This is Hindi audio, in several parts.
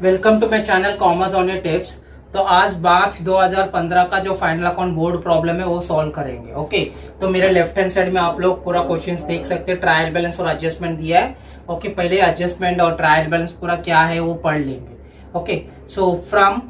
Welcome to my channel commerce on your tips. तो आज मार्च 2015 का जो फाइनल अकाउंट बोर्ड प्रॉब्लम है वो सॉल्व करेंगे। ओके, तो मेरे लेफ्ट हैंड साइड में आप लोग पूरा क्वेश्चंस देख सकते हैं। ट्रायल बैलेंस और एडजस्टमेंट दिया है। ओके, पहले एडजस्टमेंट और ट्रायल बैलेंस पूरा क्या है वो पढ़ लेंगे। Okay, so from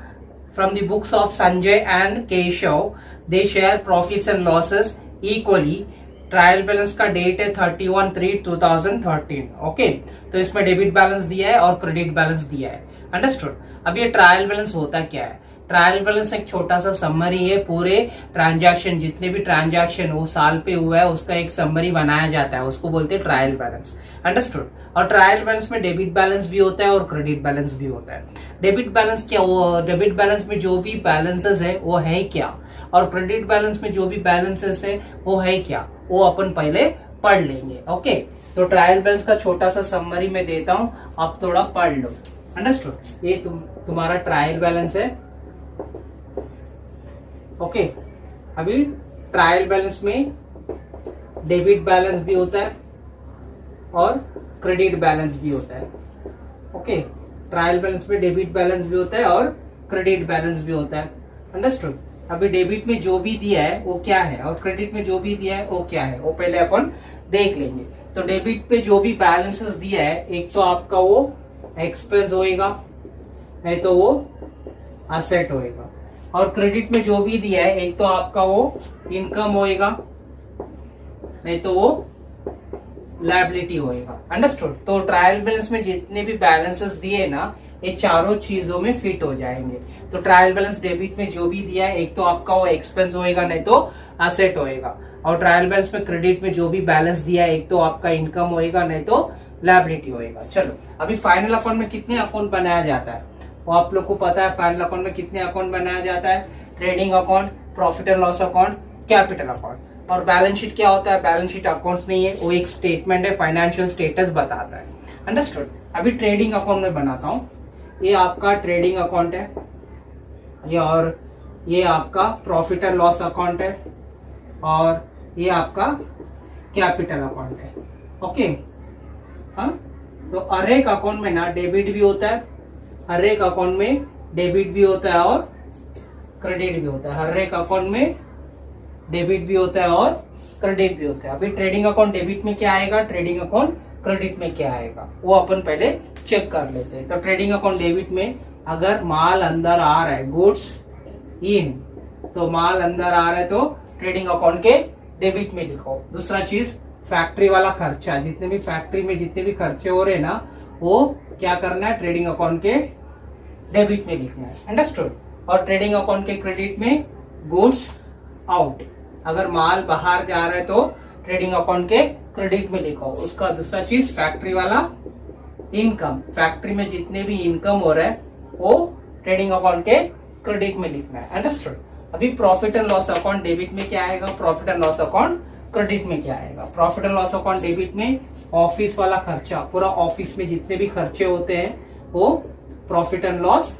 the books of Sanjay and Keshav, they share profits and losses equally. Trial balance का डेट है 31/3/2013। ओके, तो इसमें डेबिट बैलेंस दिया है और क्रेडिट बैलेंस दिया है। अंडरस्टूड। अब ये ट्रायल बैलेंस होता क्या है? ट्रायल बैलेंस एक छोटा सा समरी है। पूरे ट्रांजैक्शन, जितने भी ट्रांजैक्शन वो साल पे हुआ है उसका एक समरी बनाया जाता है, उसको बोलते हैं ट्रायल बैलेंस। अंडरस्टूड। और ट्रायल बैलेंस में डेबिट बैलेंस भी होता है और क्रेडिट बैलेंस भी होता है। डेबिट बैलेंस क्या? वो डेबिट बैलेंस में जो भी बैलेंसेस है वो है क्या, और क्रेडिट बैलेंस में जो भी बैलेंसेस है वो है क्या, वो अपन पहले पढ़ लेंगे। ओके, तो ट्रायल बैलेंस का छोटा सा समरी मैं देता हूं, आप थोड़ा पढ़ लो। अंडरस्टूड। ये तुम्हारा ट्रायल बैलेंस है। ओके, अभी ट्रायल बैलेंस में डेबिट बैलेंस भी होता है और क्रेडिट बैलेंस भी होता है। ओके, ट्रायल बैलेंस में डेबिट बैलेंस भी होता है और क्रेडिट बैलेंस भी होता है। अंडरस्टूड। अभी डेबिट में जो भी दिया है वो क्या है और क्रेडिट में जो भी दिया है वो क्या है, वो पहले अपन देख लेंगे। तो डेबिट पे जो भी बैलेंसेस दिया है, एक तो आपका वो एक्सपेंस होएगा, नहीं तो वो असेट होएगा। और क्रेडिट में जो भी दिया है, एक तो आपका वो इनकम होएगा, नहीं तो वो लायबिलिटी होएगा। अंडरस्टूड। तो ट्रायल बैलेंस में जितने भी बैलेंसेस दिए ना, ये चारों चीजों में फिट हो जाएंगे। तो ट्रायल बैलेंस डेबिट में जो भी दिया है, एक तो आपका वो एक्सपेंस होएगा, नहीं तो असेट होएगा। और ट्रायल बैलेंस में क्रेडिट में जो भी बैलेंस दिया है, एक तो आपका इनकम होएगा, नहीं तो लायबिलिटी होएगा। चलो, अभी फाइनल अकाउंट में कितने अकाउंट बनाया जाता है वो आप लोग को पता है। फाइनल अकाउंट में कितने अकाउंट बनाया जाता है? Trading account, profit and loss account, capital account. और बैलेंस शीट क्या होता है? बैलेंस शीट अकाउंट्स नहीं है, वो एक स्टेटमेंट है, फाइनेंशियल स्टेटस बताता है। अंडरस्टूड। अभी ट्रेडिंग अकाउंट में बनाता हूँ। ये आपका ट्रेडिंग अकाउंट है, ये और ये आपका प्रॉफिट एंड लॉस अकाउंट है, और ये आपका कैपिटल अकाउंट है। ओके, हाँ, तो हर एक अकाउंट में ना डेबिट भी होता है, हर एक अकाउंट में डेबिट भी होता है और क्रेडिट भी होता है। हर एक अकाउंट में डेबिट भी होता है और क्रेडिट भी होता है। अभी ट्रेडिंग अकाउंट डेबिट में क्या आएगा, ट्रेडिंग अकाउंट क्रेडिट में क्या आएगा, वो अपन पहले चेक कर लेते हैं। तो ट्रेडिंग अकाउंट डेबिट में अगर माल अंदर आ रहा है, गुड्स इन, तो माल अंदर आ रहा है तो ट्रेडिंग अकाउंट के डेबिट में लिखो। दूसरा चीज, फैक्ट्री वाला खर्चा, जितने भी फैक्ट्री में जितने भी खर्चे हो रहे हैं ना, वो क्या करना है, ट्रेडिंग अकाउंट के डेबिट में लिखना है। अंडरस्टूड। और ट्रेडिंग अकाउंट के क्रेडिट में गुड्स आउट, अगर माल बाहर जा रहा है तो ट्रेडिंग अकाउंट के क्रेडिट में लिखो। उसका दूसरा चीज, फैक्ट्री वाला इनकम, फैक्ट्री में जितने भी इनकम हो रहा है वो ट्रेडिंग अकाउंट के क्रेडिट में लिखना है। अंडरस्टूड। अभी profit and loss account debit में क्या आएगा, profit and loss account credit में क्या आएगा। Profit and loss account debit में ऑफिस वाला खर्चा, पूरा ऑफिस में जितने भी खर्चे होते हैं वो प्रॉफिट एंड लॉस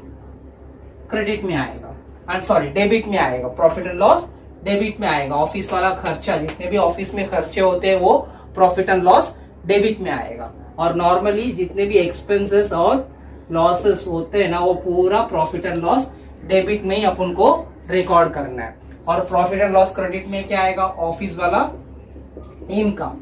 क्रेडिट में आएगा, सॉरी डेबिट में आएगा। प्रॉफिट एंड लॉस डेबिट में आएगा। ऑफिस वाला खर्चा, जितने भी ऑफिस में खर्चे होते हैं वो प्रॉफिट एंड लॉस डेबिट में आएगा। और नॉर्मली जितने भी एक्सपेंसेस और लॉसेस होते हैं ना, वो पूरा प्रॉफिट एंड लॉस डेबिट में ही अपन को रिकॉर्ड करना है। और प्रॉफिट एंड लॉस क्रेडिट में क्या आएगा, ऑफिस वाला इनकम,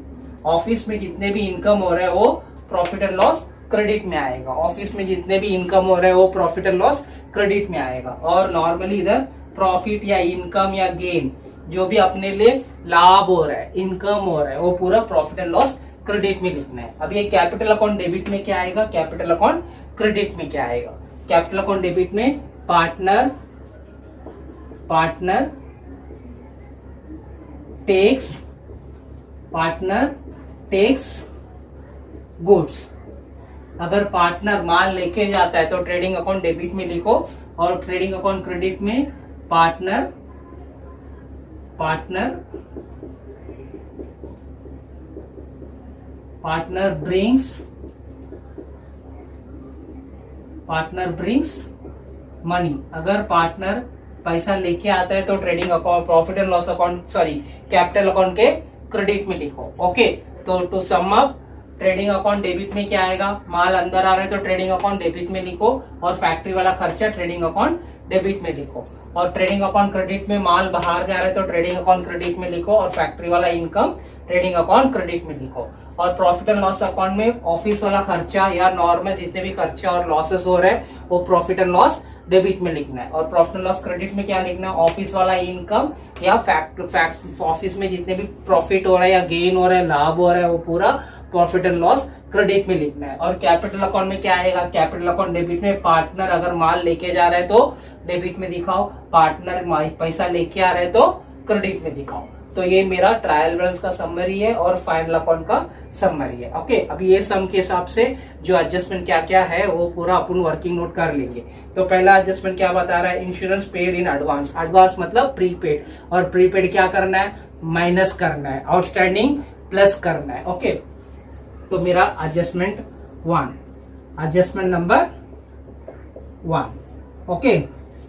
ऑफिस में जितने भी इनकम हो रहा है वो प्रॉफिट एंड लॉस क्रेडिट में आएगा। ऑफिस में जितने भी इनकम हो रहा है वो प्रॉफिट एंड लॉस क्रेडिट में आएगा। और नॉर्मली इधर प्रॉफिट या इनकम या गेन, जो भी अपने लिए लाभ हो रहा है, इनकम हो रहा है, वो पूरा प्रॉफिट एंड लॉस क्रेडिट में लिखना है। अब ये कैपिटल अकाउंट डेबिट में क्या आएगा, कैपिटल अकाउंट क्रेडिट में क्या आएगा। कैपिटल अकाउंट डेबिट में पार्टनर टेक्स गुड्स। अगर पार्टनर माल लेके जाता है तो ट्रेडिंग अकाउंट डेबिट में लिखो, और ट्रेडिंग अकाउंट क्रेडिट में पार्टनर ब्रिंग्स मनी। अगर पार्टनर पैसा लेके आता है तो trading account, profit and loss account, sorry capital account के क्रेडिट में लिखो। ओके, तो to sum up, trading account debit में क्या आएगा, माल अंदर आ रहा है तो ट्रेडिंग अकाउंट डेबिट में लिखो, और फैक्ट्री वाला खर्चा ट्रेडिंग अकाउंट डेबिट में लिखो। और ट्रेडिंग अकाउंट क्रेडिट में माल बाहर जा रहा है तो ट्रेडिंग अकाउंट क्रेडिट में लिखो, और फैक्ट्री वाला इनकम ट्रेडिंग अकाउंट क्रेडिट में लिखो। और प्रॉफिट एंड लॉस अकाउंट में ऑफिस वाला खर्चा या नॉर्मल जितने भी खर्चा और लॉसेस हो रहे हैं वो प्रॉफिट एंड लॉस डेबिट में लिखना है। और प्रॉफिट एंड लॉस क्रेडिट में क्या लिखना है, ऑफिस वाला इनकम या ऑफिस में जितने भी प्रॉफिट हो रहा है या गेन हो रहा है, लाभ हो रहा है, वो पूरा प्रॉफिट एंड लॉस क्रेडिट में लिखना है। और कैपिटल अकाउंट में क्या आएगा, कैपिटल अकाउंट डेबिट में पार्टनर अगर माल लेके जा रहा है तो डेबिट में दिखाओ, पार्टनर पैसा लेके आ रहा है तो क्रेडिट में दिखाओ। तो ये मेरा ट्रायल बैलेंस का समरी है और फाइनल अकाउंट का समरी है। ओके, अभी ये सम के हिसाब से जो एडजस्टमेंट क्या क्या है वो पूरा अपन वर्किंग नोट कर लेंगे। तो पहला एडजस्टमेंट क्या बता रहा है, insurance paid in advance. Advance मतलब प्रीपेड, और प्रीपेड क्या करना है, माइनस करना है, आउटस्टैंडिंग प्लस करना है। ओके, तो मेरा एडजस्टमेंट 1, एडजस्टमेंट नंबर 1। ओके,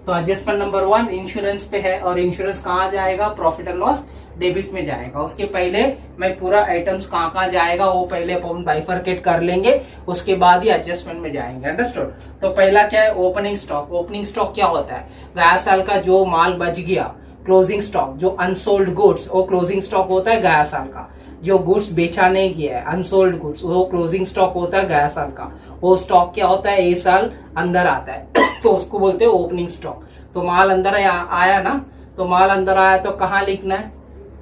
तो एडजस्टमेंट नंबर 1 इंश्योरेंस पे है, और इंश्योरेंस कहाँ जाएगा, प्रॉफिट एंड लॉस डेबिट में जाएगा। उसके पहले मैं पूरा आइटम्स कहाँ जाएगा वो पहले अपन बाइफरकेट कर लेंगे, उसके बाद ही एडजस्टमेंट में जाएंगे। अंडरस्टूड। तो पहला क्या है, ओपनिंग स्टॉक। ओपनिंग स्टॉक क्या होता है, गया साल का जो माल बच गया। क्लोजिंग स्टॉक जो अनसोल्ड गुड्स, वो क्लोजिंग स्टॉक होता है गया साल का। जो गुड्स बेचा नहीं गया है, अनसोल्ड गुड्स, वो क्लोजिंग स्टॉक होता है गया साल का। वो स्टॉक क्या होता है, ए साल अंदर आता है तो उसको बोलते हैं ओपनिंग स्टॉक। तो माल अंदर आया ना, तो माल अंदर आया तो कहाँ लिखना है,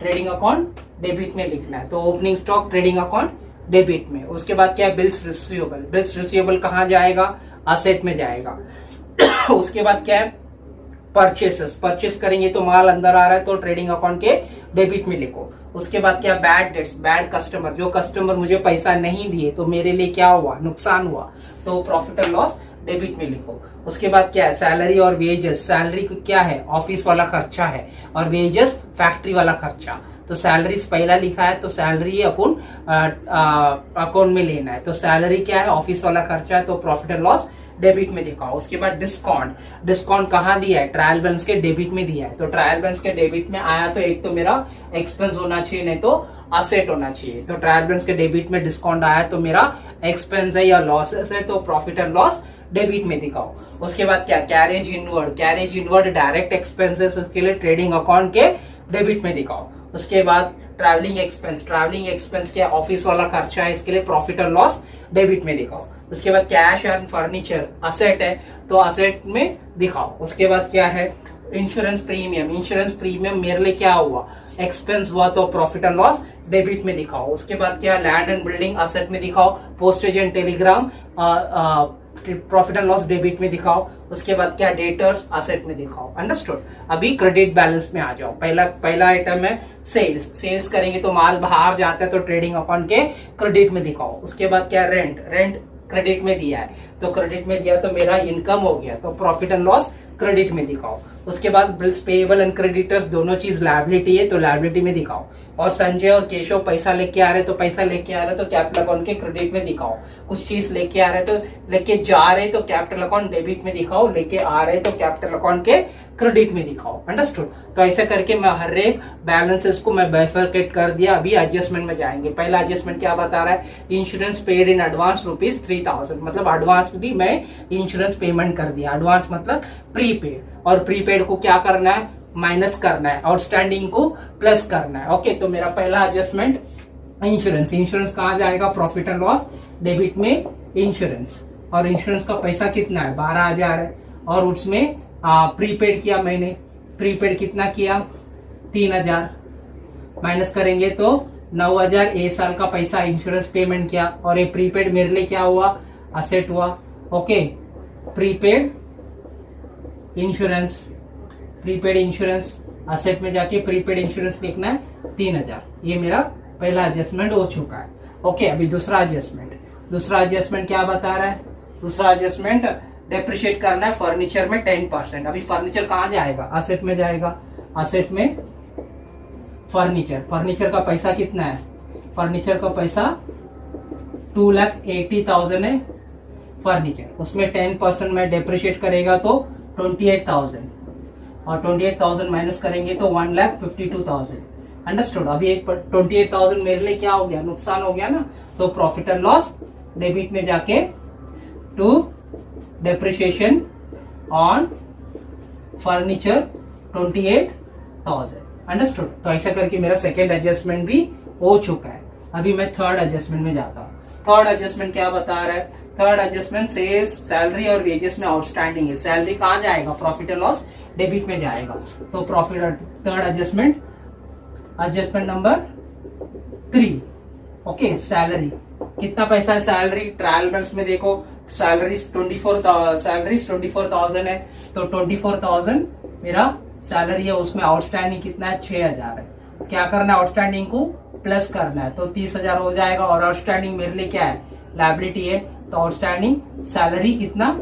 ट्रेडिंग अकाउंट डेबिट में लिखना है। तो opening stock trading account debit में। उसके बाद क्या है, बिल्स रिसीवेबल। बिल्स रिसीवेबल कहाँ जाएगा, असेट में जाएगा। उसके बाद क्या है, परचेसेस। परचेस करेंगे तो माल अंदर आ रहा है तो ट्रेडिंग अकाउंट के डेबिट में लिखो। उसके बाद क्या, बैड डेट्स, बैड कस्टमर। जो कस्टमर मुझे पैसा नहीं दिए तो मेरे लिए क्या हुआ, नुकसान हुआ, तो प्रॉफिट एंड लॉस डेबिट में लिखो। उसके बाद क्या है, सैलरी और वेजेस। सैलरी क्या है, ऑफिस वाला खर्चा है, और वेजेस फैक्ट्री वाला खर्चा। तो सैलरी पहला लिखा है तो सैलरी अपन अकाउंट में लेना है। तो सैलरी क्या है, ऑफिस वाला खर्चा है, तो प्रॉफिट एंड लॉस डेबिट में दिखाओ। उसके बाद डिस्काउंट। डिस्काउंट कहाँ दिया है, ट्रायल बैलेंस के डेबिट में दिया है। तो ट्रायल बैलेंस के डेबिट में आया तो एक तो मेरा एक्सपेंस होना चाहिए, नहीं तो असेट होना चाहिए। तो ट्रायल बैलेंस के डेबिट में डिस्काउंट आया तो मेरा एक्सपेंस है या लॉसेस है, तो प्रॉफिट एंड लॉस डेबिट में दिखाओ। उसके बाद क्या, carriage inward. Carriage inward direct expenses, उसके लिए ट्रेडिंग अकाउंट के डेबिट में दिखाओ। उसके बाद ट्रैवलिंग एक्सपेंस। ट्रैवलिंग एक्सपेंस क्या, ऑफिस वाला खर्चा है, इसके लिए प्रॉफिट और लॉस डेबिट में दिखाओ। उसके बाद कैश एंड फर्नीचर, असेट है तो असेट में दिखाओ। उसके बाद क्या है, इंश्योरेंस प्रीमियम। इंश्योरेंस प्रीमियम मेरे लिए क्या हुआ, एक्सपेंस हुआ, तो प्रॉफिट एंड लॉस डेबिट में दिखाओ। उसके बाद क्या, लैंड एंड बिल्डिंग असेट में दिखाओ। Postage and Telegram profit and loss debit में दिखाओ। उसके बाद क्या, डेटर्स असेट में दिखाओ। अंडरस्टूड। अभी क्रेडिट बैलेंस में आ जाओ। पहला आइटम है सेल्स। सेल्स करेंगे तो माल बाहर जाता है तो ट्रेडिंग अकाउंट के क्रेडिट में दिखाओ। उसके बाद क्या, रेंट। रेंट क्रेडिट में दिया है तो क्रेडिट में दिया तो मेरा इनकम हो गया, तो प्रॉफिट एंड लॉस क्रेडिट में दिखाओ। उसके बाद बिल्स पेएबल एंड क्रेडिटर्स दोनों चीज लायबिलिटी है तो लायबिलिटी में दिखाओ। और संजय और केशव पैसा लेके आ रहे तो पैसा लेके आ रहे तो कैपिटल अकाउंट के क्रेडिट में दिखाओ। कुछ चीज लेके आ रहे तो लेके जा रहे तो कैपिटल अकाउंट डेबिट में दिखाओ, लेके आ रहे तो कैपिटल अकाउंट के क्रेडिट में दिखाओ। अंडरस्टूड। तो ऐसा करके मैं हर एक बैलेंसेस को मैं बाइफरकेट कर दिया। अभी एडजस्टमेंट में जाएंगे। पहला एडजस्टमेंट क्या बता रहा है, इंश्योरेंस पेड इन एडवांस ₹3000, मतलब एडवांस भी मैं इंश्योरेंस पेमेंट कर दिया। एडवांस मतलब प्रीपेड, और प्रीपेड को क्या करना है, माइनस करना है, आउटस्टैंडिंग को प्लस करना है। ओके, तो मेरा पहला एडजस्टमेंट इंश्योरेंस। इंश्योरेंस कहाँ जाएगा, प्रॉफिट एंड लॉस डेबिट में इंश्योरेंस। और इंश्योरेंस का पैसा कितना है, 12,000 है, और उसमें प्रीपेड किया मैंने। प्रीपेड कितना किया, 3,000, माइनस करेंगे तो 9,000 ए साल का पैसा इंश्योरेंस पेमेंट किया, और ये प्रीपेड मेरे लिए क्या हुआ, असेट हुआ। Okay, prepaid insurance, prepaid insurance asset में जाके प्रीपेड इंश्योरेंस लिखना है 3,000। ये मेरा पहला एडजस्टमेंट हो चुका है। ओके, अभी दूसरा एडजस्टमेंट। दूसरा एडजस्टमेंट क्या बता रहा है, दूसरा एडजस्टमेंट डेप्रिशिएट करना है फर्नीचर में 10%। अभी फर्नीचर कहाँ जाएगा, असेट में जाएगा। असेट में फर्नीचर, फर्नीचर का पैसा कितना है, फर्नीचर का पैसा 2,80,000 है फर्नीचर। उसमें 10% में डेप्रिशिएट करेगा तो 28,000, और 28,000 माइनस करेंगे तो 1,52,000। अंडरस्टूड। अभी एक 28,000 मेरे लिए क्या हो गया, नुकसान हो गया ना, तो प्रॉफिट एंड लॉस डेबिट में जाके to depreciation on furniture 28,000, understood. तो ऐसा करके मेरा सेकेंड एडजस्टमेंट भी हो चुका है। अभी मैं थर्ड एडजस्टमेंट में जाता हूँ। थर्ड एडजस्टमेंट क्या बता रहा है, थर्ड एडजस्टमेंट सेल्स, सैलरी और वेजेस में आउटस्टैंडिंग है। सैलरी कहाँ जाएगा, प्रॉफिट एंड लॉस डेबिट में जाएगा। तो profit, third adjustment, adjustment number 3, okay. Salary कितना पैसा है, सैलरी ट्रायल बैलेंस में देखो, सैलरी 24,000 है, तो 24,000 मेरा सैलरी है, उसमें आउटस्टैंडिंग कितना है, 6,000 है। क्या करना है, आउटस्टैंडिंग को प्लस करना है, तो 30,000 हो जाएगा। और आउटस्टैंडिंग मेरे लिए क्या है, लायबिलिटी है, तो आउटस्टैंडिंग सैलरी कितना,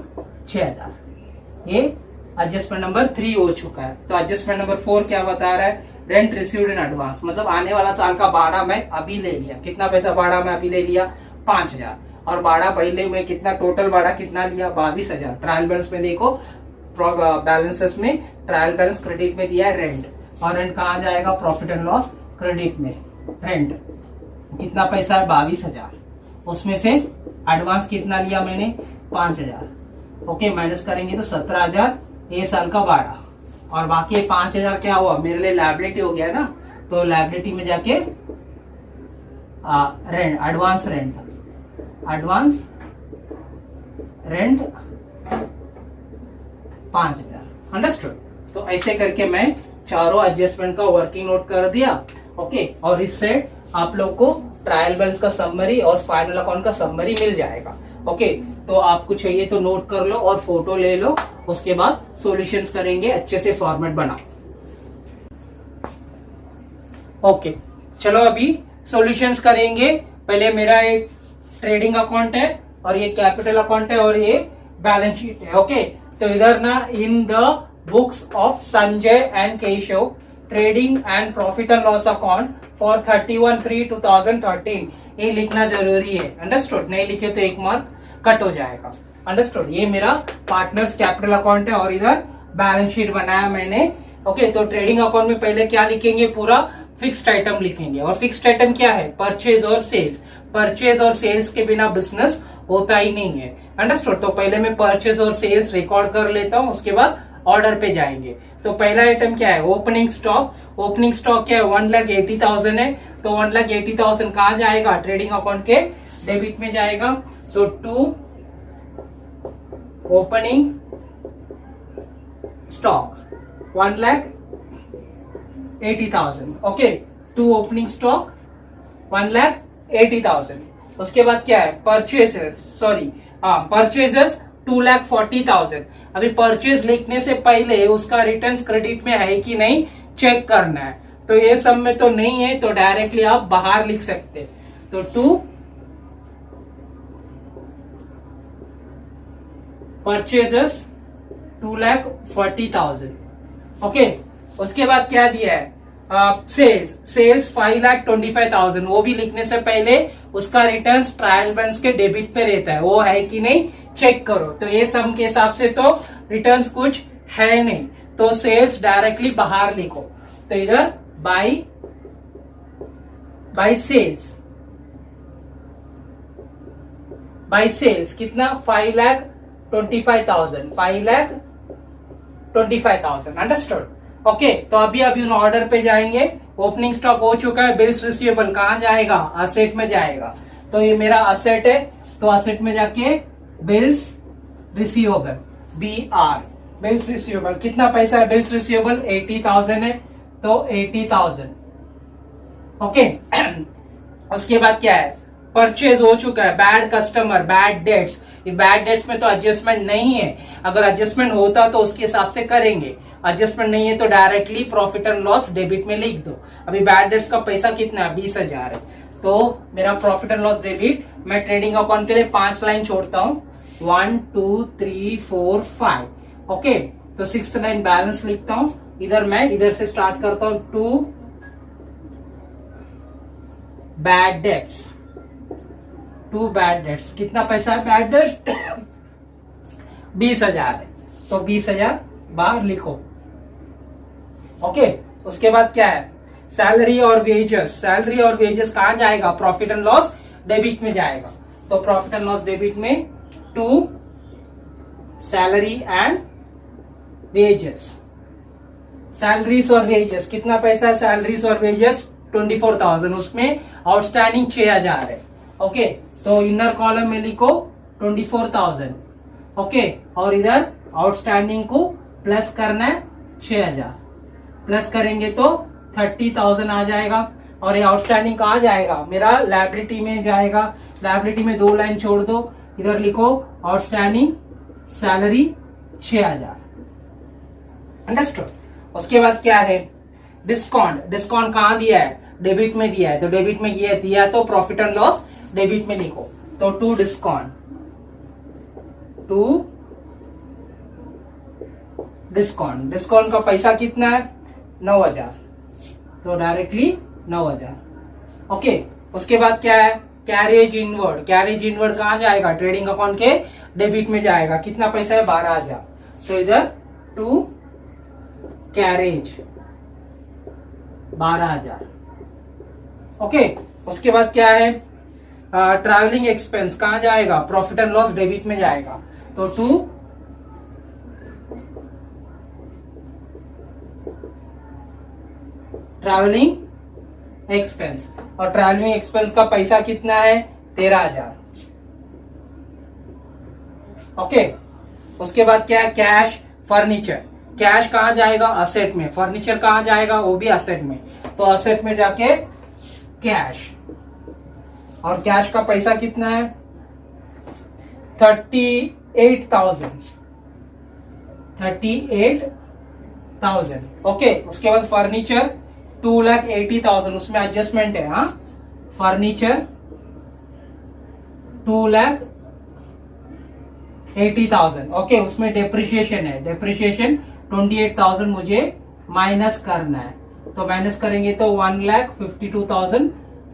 6,000। ये एडजस्टमेंट नंबर 3 हो चुका है। तो एडजस्टमेंट नंबर 4 क्या बता रहा है, रेंट रिसीव्ड इन एडवांस, मतलब आने वाला साल का भाड़ा मैं अभी ले लिया। कितना पैसा भाड़ा मैं अभी ले लिया, 5,000। और भाड़ा पहले में कितना, टोटल भाड़ा कितना लिया, 22,000। ट्रायल बैलेंस में देखो, बैलेंसेस में ट्रायल बैलेंस क्रेडिट में दिया है रेंट, और रेंट कहाँ जाएगा, प्रॉफिट एंड लॉस क्रेडिट में। रेंट कितना पैसा है, 22,000, उसमें से एडवांस कितना लिया मैंने, 5,000, ओके। माइनस करेंगे तो 17,000 ये साल का भाड़ा, और बाकी 5,000 क्या हुआ, मेरे लिए लायबिलिटी हो गया ना, तो लायबिलिटी में जाके rent, advance rent, advance rent 5,000, understood. तो ऐसे करके मैं चारों एडजस्टमेंट का वर्किंग नोट कर दिया, ओके। और इससे आप लोग को ट्रायल बैलेंस का समरी और फाइनल अकाउंट का समरी मिल जाएगा, ओके। तो आपको चाहिए तो नोट कर लो और फोटो ले लो, उसके बाद सॉल्यूशंस करेंगे, अच्छे से फॉर्मेट बनाओ, ओके। चलो अभी सॉल्यूशंस करेंगे। पहले मेरा एक ट्रेडिंग अकाउंट है, और ये कैपिटल अकाउंट है, और ये बैलेंस शीट है, ओके। तो इधर ना, in the books of Sanjay and Keshav trading and profit and loss account for 31/3/2013, ये लिखना जरूरी है, अंडरस्टूड। नहीं लिखे तो 1 मार्क कट हो जाएगा, अंडरस्टूड। ये मेरा पार्टनर्स कैपिटल अकाउंट है, और इधर बैलेंस शीट बनाया मैंने, ओके। तो ट्रेडिंग अकाउंट में पहले क्या लिखेंगे, पूरा फिक्स्ड आइटम लिखेंगे, और फिक्स्ड आइटम क्या है, परचेज और सेल्स। परचेज और सेल्स के बिना बिजनेस होता ही नहीं है, अंडरस्टूड। तो पहले मैं परचेज और सेल्स रिकॉर्ड कर लेता हूं, उसके बाद ऑर्डर पे जाएंगे। तो पहला आइटम क्या है, ओपनिंग स्टॉक। ओपनिंग स्टॉक क्या है, 1,80,000 है, तो 1,80,000 कहाँ जाएगा, ट्रेडिंग अकाउंट के डेबिट में जाएगा। तो 2 opening stock 1,80,000, okay. 2 opening stock 1,80,000। उसके बाद क्या है, परचेजेस, परचेजेस 2,40,000। अभी परचेज लिखने से पहले उसका रिटर्न्स क्रेडिट में है कि नहीं चेक करना है। तो ये सब में तो नहीं है, तो डायरेक्टली आप बाहर लिख सकते। तो 2 परचेजेस 2,40,000, ओके। उसके बाद क्या दिया है, सेल्स 5,25,000, वो भी लिखने से पहले उसका रिटर्न्स ट्रायल बैलेंस के डेबिट पे रहता है, वो है कि नहीं चेक करो। तो ये सम के हिसाब से तो रिटर्न्स कुछ है नहीं, तो सेल्स डायरेक्टली बाहर लिखो। तो इधर बाय सेल्स कितना, 5,25,000, अंडरस्टूड, ओके। तो अभी ऑर्डर पे जाएंगे। ओपनिंग स्टॉक हो चुका है, बिल्स रिसीवेबल कहां जाएगा, असेट में जाएगा। तो ये मेरा असेट है, तो असेट में जाके bills receivable, BR, bills receivable कितना पैसा है, बिल्स रिसीवेबल 80,000 है, तो 80,000, ओके। उसके बाद क्या है, परचेज हो चुका है, bad customer, bad debts. Bad debts में तो एडजस्टमेंट नहीं है, अगर एडजस्टमेंट होता तो उसके हिसाब से करेंगे। एडजस्टमेंट नहीं है तो directly profit and loss debit में लिख दो। अभी बैड डेट्स का पैसा कितना है, 20,000 है, तो मेरा प्रॉफिट एंड लॉस डेबिट, मैं ट्रेडिंग अकाउंट के लिए 5 लाइन छोड़ता हूं, 1 2 3 4 5, ओके। तो 6th लाइन बैलेंस लिखता हूं। इधर से स्टार्ट करता हूं, 2 बैड डेट्स, 2 बैड डेट्स, कितना पैसा है बैड डेट्स 20,000 है, तो 20,000 बाहर लिखो, ओके। उसके बाद क्या है, सैलरी और वेजेस कहाँ जाएगा? प्रॉफिट एंड लॉस डेबिट में जाएगा। तो प्रॉफिट एंड लॉस डेबिट में to salary and wages. Salaries और वेजेस कितना पैसा है? सैलरीज और वेजेस 24,000, उसमें आउटस्टैंडिंग 6,000 है। ओके, तो इनर कॉलम में लिखो 24,000। ओके, और इधर आउटस्टैंडिंग को प्लस करना है 6,000, प्लस करेंगे तो 30,000 आ जाएगा। और ये आउटस्टैंडिंग कहाँ जाएगा? मेरा लायबिलिटी में जाएगा। लायबिलिटी में 2 लाइन छोड़ दो, इधर लिखो आउटस्टैंडिंग सैलरी 6,000। अंडरस्टूड? उसके बाद क्या है? डिस्काउंट। डिस्काउंट कहाँ दिया है? डेबिट में दिया है, तो डेबिट में दिया तो प्रॉफिट एंड लॉस डेबिट में लिखो। तो टू डिस्काउंट, डिस्काउंट का पैसा कितना है? 9,000, तो डायरेक्टली 9,000। ओके, उसके बाद क्या है? Carriage inward. कैरेज इनवर्ड कहाँ जाएगा? ट्रेडिंग अकाउंट के डेबिट में जाएगा। कितना पैसा है? 12,000, तो इधर टू कैरेज 12,000। ओके, उसके बाद क्या है? ट्रैवलिंग एक्सपेंस कहाँ जाएगा? प्रॉफिट एंड लॉस डेबिट में जाएगा। तो टू ट्रैवलिंग एक्सपेंस, और ट्रैवलिंग एक्सपेंस का पैसा कितना है? 13,000। ओके, उसके बाद क्या है? Cash furniture. कैश कहाँ जाएगा? असेट में। फर्नीचर कहाँ जाएगा? वो भी असेट में। तो असेट में जाके कैश, और कैश का पैसा कितना है? 38,000। ओके, उसके बाद फर्नीचर 2,80,000, उसमें एडजस्टमेंट है। हाँ, फर्नीचर 2,80,000। ओके, उसमें डेप्रिसिएशन है, डेप्रिसिएशन 28,000 मुझे माइनस करना है। तो माइनस करेंगे तो 1,52,000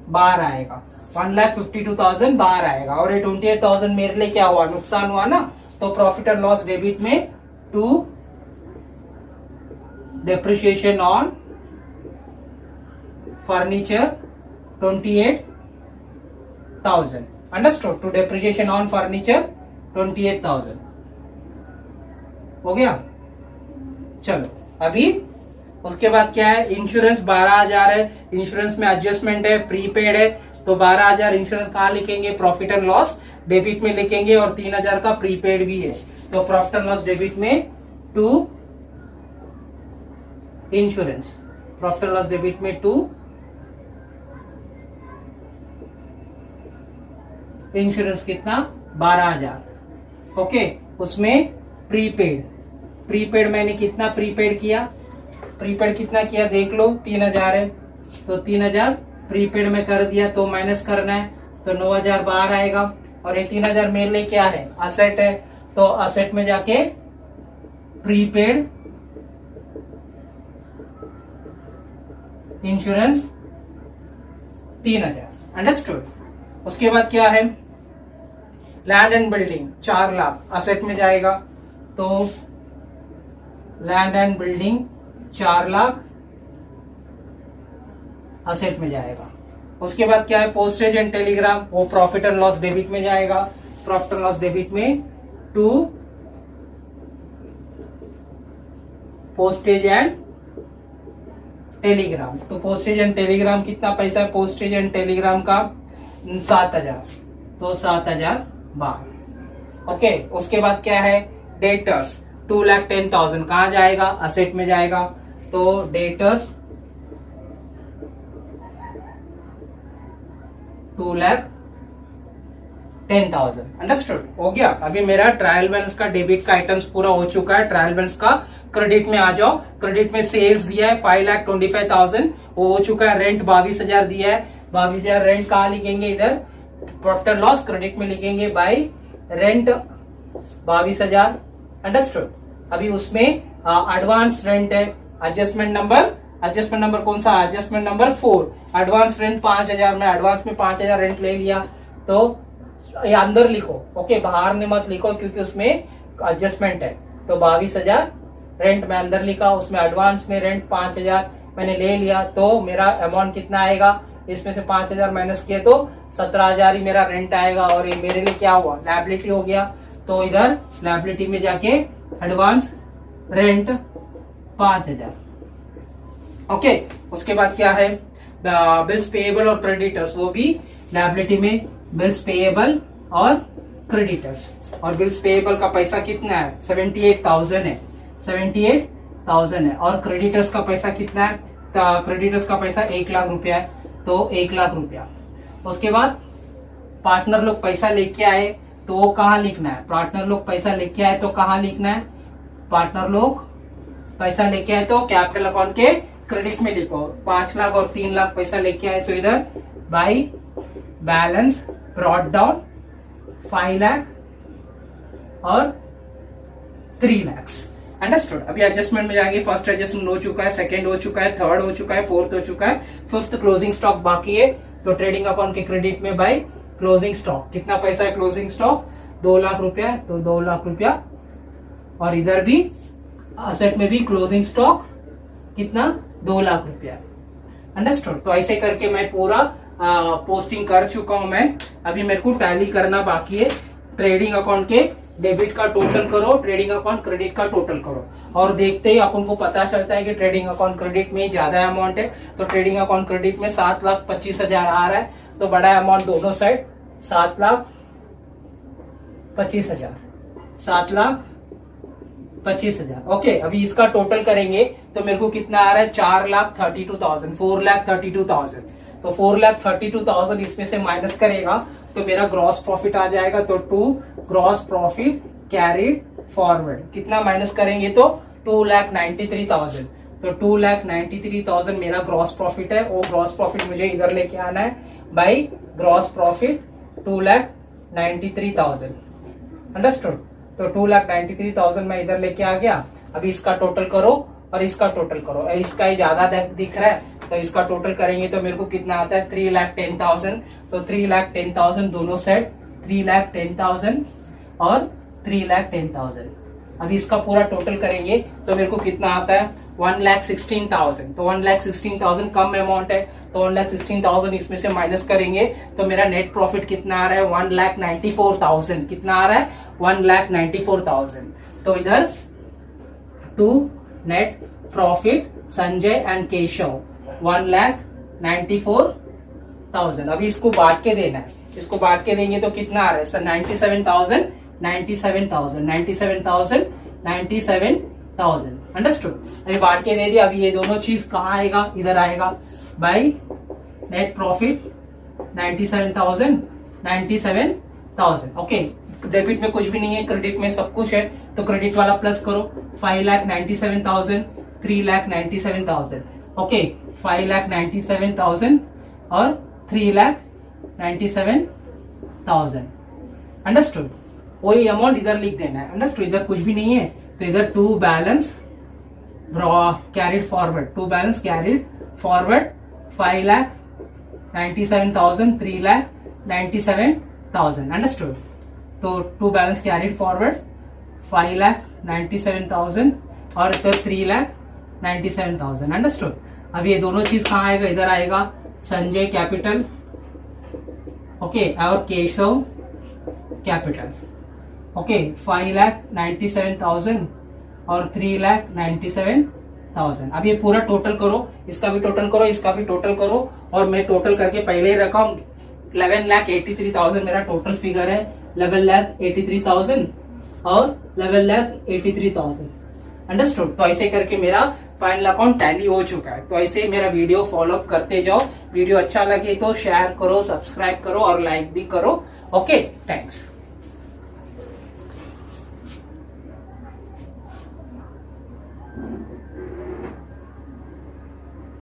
बाहर आएगा। 1,52,000 बाहर आएगा, और ये 28,000 मेरे लिए क्या हुआ? नुकसान हुआ ना। तो प्रॉफिट एंड लॉस डेबिट में to depreciation on furniture 28,000। Understood? To depreciation on furniture 28,000 हो गया। चलो, अभी उसके बाद क्या है? इंश्योरेंस 12,000 है। इंश्योरेंस में एडजस्टमेंट है, प्रीपेड है, तो 12,000 इंश्योरेंस कहाँ लिखेंगे? प्रॉफिट एंड लॉस डेबिट में लिखेंगे, और 3,000 का प्रीपेड भी है। तो प्रॉफिट एंड लॉस डेबिट में to insurance, profit and loss debit में टू इंश्योरेंस कितना? 12,000। ओके, उसमें प्रीपेड मैंने कितना प्रीपेड किया? प्रीपेड कितना किया देख लो, 3,000 है, तो 3,000 प्रीपेड में कर दिया। तो माइनस करना है, तो 9,000 बाहर आएगा। और ये 3,000 मेरे लिए क्या है? असेट है, तो असेट में जाके प्रीपेड इंश्योरेंस 3,000। अंडरस्टूड? उसके बाद क्या है? Land and building 4 lakh asset में जाएगा, तो land and building 4 lakh asset में जाएगा। उसके बाद क्या है? पोस्टेज एंड टेलीग्राम, वो प्रॉफिट एंड लॉस डेबिट में जाएगा। प्रॉफिट एंड लॉस डेबिट में टू पोस्टेज एंड टेलीग्राम। तो पोस्टेज एंड टेलीग्राम कितना पैसा है? पोस्टेज एंड टेलीग्राम का 7,000, तो 7,000 बाहर। ओके, उसके बाद क्या है? डेटर्स 2,10,000 कहाँ जाएगा? असेट में जाएगा, तो डेटर्स 2,10,000। अंडरस्टूड? हो गया। अभी मेरा ट्रायल बैलेंस का डेबिट का आइटम्स पूरा हो चुका है। ट्रायल बैलेंस का क्रेडिट में आ जाओ। क्रेडिट में सेल्स दिया है 5,25,000, वो हो चुका है। रेंट 22,000 दिया है, 22,000 रेंट कहाँ लिखेंगे? इधर प्रॉफिट एंड लॉस क्रेडिट में लिखेंगे बाय रेंट 22,000। अंडरस्टूड? अभी उसमें एडवांस रेंट है। एडजस्टमेंट नंबर कौन सा? Adjustment number 4। एडवांस रेंट 5,000 में, एडवांस में 5,000 रेंट ले लिया, तो ये अंदर लिखो। ओके, बाहर में मत लिखो क्योंकि उसमें एडजस्टमेंट है। तो 22,000 रेंट में अंदर लिखा, उसमें एडवांस में रेंट 5,000 मैंने ले लिया, तो मेरा अमाउंट कितना आएगा, इसमें से 5,000 माइनस किए तो 17,000 ही मेरा रेंट आएगा, और ये मेरे लिए क्या हुआ, लायबिलिटी हो गया। तो इधर लायबिलिटी में जाके एडवांस रेंट 5,000। ओके, उसके बाद क्या है, बिल्स पेएबल और क्रेडिटर्स, वो भी लायबिलिटी में बिल्स पेएबल और क्रेडिटर्स। और बिल्स पेएबल का पैसा कितना है, 78,000 है, 78,000 है। और क्रेडिटर्स का पैसा कितना है, क्रेडिटर्स का पैसा 1 लाख रुपया है, तो 1 लाख रुपया। उसके बाद पार्टनर लोग पैसा लेके आए, तो वो कहाँ लिखना है, पार्टनर लोग पैसा लेके आए तो कहाँ लिखना है, पार्टनर लोग पैसा लेके आए तो कैपिटल अकाउंट के क्रेडिट में लिखो। 5 लाख और 3 लाख पैसा लेके आए तो इधर by balance brought down 5 lakh और 3 लाख। अंडरस्टूड। अभी एडजस्टमेंट में जाएंगे, फर्स्ट एडजस्टमेंट हो चुका है, सेकंड हो चुका है, थर्ड हो चुका है, फोर्थ हो चुका है, फिफ्थ क्लोजिंग स्टॉक बाकी है। तो ट्रेडिंग अकाउंट के क्रेडिट में बाई क्लोजिंग स्टॉक, कितना पैसा है क्लोजिंग स्टॉक, 2 लाख रुपया, तो 2 लाख रुपया। और इधर भी असेट में भी क्लोजिंग स्टॉक कितना, 2 लाख रुपया। अंडरस्टूड। तो ऐसे करके मैं पूरा पोस्टिंग कर चुका हूं मैं, अभी मेरे को टैली करना बाकी है। ट्रेडिंग अकाउंट के डेबिट का टोटल करो, ट्रेडिंग अकाउंट क्रेडिट का टोटल करो, और देखते ही अपन को पता चलता है कि ट्रेडिंग अकाउंट क्रेडिट में ज्यादा अमाउंट है। तो ट्रेडिंग अकाउंट क्रेडिट में 7,25,000 आ रहा है, तो बड़ा अमाउंट दोनों साइड 7,25,000, 7,25,000। ओके, अभी इसका टोटल करेंगे तो मेरे को कितना आ रहा है, 4,32,000, 4,32,000। तो 4,32,000 इसमें से माइनस करेगा तो मेरा ग्रॉस प्रॉफिट आ जाएगा। तो 2 ग्रॉस प्रॉफिट कैरिड फॉरवर्ड, कितना माइनस करेंगे तो 2,93,000। तो 2,93,000 मेरा ग्रॉस प्रॉफिट है, वो ग्रॉस प्रॉफिट मुझे इधर लेके आना है बाई ग्रॉस प्रॉफिट 2,93,000। अंडरस्टूड। तो 2,93,000 मैं इधर लेके आ गया। अभी इसका टोटल करो और इसका टोटल करो, इसका ही ज्यादा दिख रहा है तो इसका टोटल करेंगे तो मेरे को कितना आता है, 3,10,000। तो 3,10,000 दोनों साइड, 3,10,000 और 3,10,000। अभी इसका पूरा टोटल करेंगे तो मेरे को कितना आता है, 1,16,000। तो 1,16,000 कम अमाउंट है, तो 1,16,000 इसमें से माइनस करेंगे तो मेरा नेट प्रॉफिट कितना आ रहा है, 1,94,000। कितना आ रहा है, 1,94,000। तो इधर 2 net profit Sanjay and Keshav 1,94,000। अभी इसको बांट के देना है, इसको बांट के देंगे तो कितना आ रहा है सर, 97,000, 97,000, 97,000, 97,000। अंडरस्टूड। अभी बांट के दे दिया। अभी ये दोनों चीज कहाँ आएगा, इधर आएगा by net profit 97,000, 97,000। Okay, debit में कुछ भी नहीं है, क्रेडिट में सब कुछ है, तो क्रेडिट वाला प्लस करो। 5,97,000, 3,97,000। ओके, 5,97,000 और 3,97,000। अंडरस्टूड। वही अमाउंट इधर लिख देना है। अंडरस्टूड। इधर कुछ भी नहीं है तो इधर 2 balance carried forward, 2 balance carried forward 5,97,000, 3,97,000। Understood. तो 2 बैलेंस कैरिड फॉरवर्ड 5,97,000 और इधर 3,97,000। अंडरस्टूड। अब ये दोनों चीज कहाँ आएगा, इधर आएगा संजय कैपिटल, ओके, और केशव कैपिटल। ओके, 5,97,000 और 3,97,000। अब ये पूरा टोटल करो, इसका भी टोटल करो, इसका भी टोटल करो, और मैं टोटल करके पहले ही रखा हूं 11,83,000 मेरा टोटल फिगर है, 11,83,000 और 11,83,000। अंडरस्टूड। तो ऐसे करके मेरा फाइनल अकाउंट टैली हो चुका है। तो ऐसे ही मेरा वीडियो फॉलो अप करते जाओ। वीडियो अच्छा लगे तो शेयर करो, सब्सक्राइब करो और लाइक भी करो। Okay, thanks.